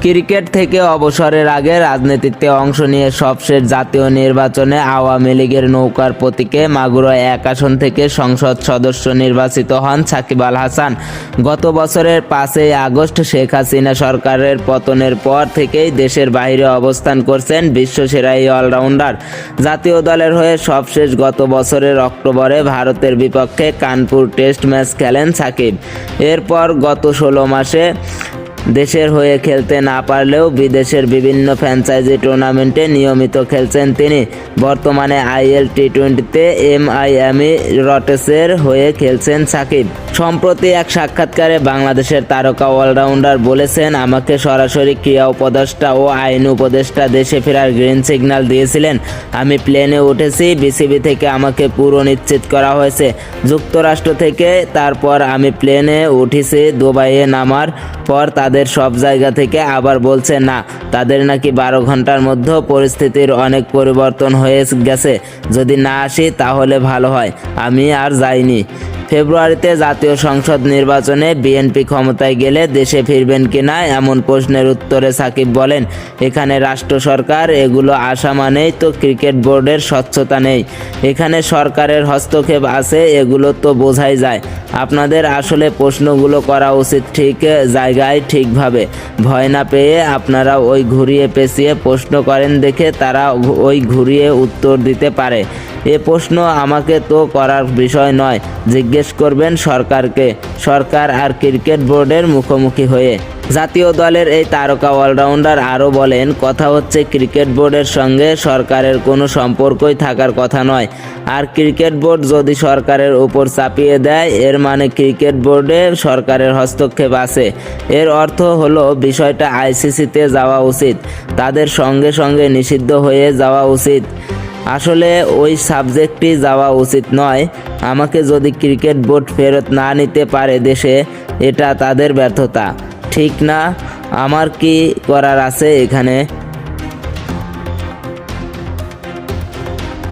Cricket থেকে অবসরের আগে রাজনীতিতে অংশ নিয়ে সবশেষ জাতীয় নির্বাচনে আওয়ামী লীগের নৌকার প্রতীকে মাগুরা 1 আসন থেকে সংসদ সদস্য নির্বাচিত হন সাকিব আল হাসান। গত বছরের 5ই আগস্ট শেখ হাসিনা সরকারের পতনের পর থেকেই দেশের বাইরে অবস্থান করছেন বিশ্বসেরা এই অলরাউন্ডার। জাতীয় দলের হয়ে সবশেষ গত বছরের অক্টোবরে ভারতের বিপক্ষে কানপুর টেস্ট ম্যাচ খেলেন সাকিব। এরপর গত 16 মাসে দেশের হয়ে খেলতে না পারলেও বিদেশের বিভিন্ন ফ্র্যাঞ্চাইজি টুর্নামেন্টে নিয়মিত খেলছেন তিনি। বর্তমানে আইএল টি20তে মায়ামি রটেসের হয়ে খেলছেন সাকিব। সম্প্রতি এক সাক্ষাৎকারে বাংলাদেশের তারকা অলরাউন্ডার বলেছেন, আমাকে সরাসরি ক্রীড়া উপদেষ্টা ও আইন উপদেষ্টা দেশে ফেরার গ্রিন সিগন্যাল দিয়েছিলেন। আমি প্লেনে উঠেছি, বিসিবি থেকে আমাকে পুরো নিশ্চিত করা হয়েছে। যুক্তরাষ্ট্র থেকে তারপর আমি প্লেনে উঠেছি। দুবাইয়ে নামার পর তাদের সব জায়গা থেকে আবার বলছে না, তাদের নাকি 12 ঘন্টার মধ্যে পরিস্থিতির অনেক পরিবর্তন হয়ে গেছে। যদি না আসি তাহলে ভালো হয়। আমি আর যাইনি। ফেব্রুয়ারিতে জাতীয় সংসদ নির্বাচনে বিএনপি ক্ষমতায় গেলে দেশে ফিরবেন কিনা এমন প্রশ্নের উত্তরে সাকিব বলেন, এখানে রাষ্ট্র সরকার, এগুলো আসা মানেই তো ক্রিকেট বোর্ডের স্বচ্ছতা নেই। এখানে সরকারের হস্তক্ষেপ আছে, এগুলো তো বোঝাই যায়। আপনাদের আসলে প্রশ্নগুলো করা উচিত ঠিক জায়গায় ঠিকভাবে। ভয় না পেয়ে আপনারা ওই ঘুরিয়ে পেঁচিয়ে প্রশ্ন করেন দেখে তারা ওই ঘুরিয়ে উত্তর দিতে পারে। এ প্রশ্ন আমাকে তো করার বিষয় নয়, জিজ্ঞেস করবেন সরকারকে, সরকার আর ক্রিকেট বোর্ডের মুখোমুখি হয়ে। জাতীয় দলের এই তারকা অলরাউন্ডার আরও বলেন, কথা হচ্ছে ক্রিকেট বোর্ডের সঙ্গে সরকারের কোনো সম্পর্কই থাকার কথা নয়। আর ক্রিকেট বোর্ড যদি সরকারের উপর চাপিয়ে দেয়, এর মানে ক্রিকেট বোর্ডে সরকারের হস্তক্ষেপ আছে। এর অর্থ হলো বিষয়টা আইসিসিতে যাওয়া উচিত, তাদের সঙ্গে সঙ্গে নিষিদ্ধ হয়ে যাওয়া উচিত। আসলে ওই সাবজেক্টই যাওয়া উচিত নয়। আমাকে যদি ক্রিকেট বোর্ড ফেরত না নিতে পারে দেশে, এটা তাদের ব্যর্থতা, ঠিক না? আমার কি করার আছে এখানে?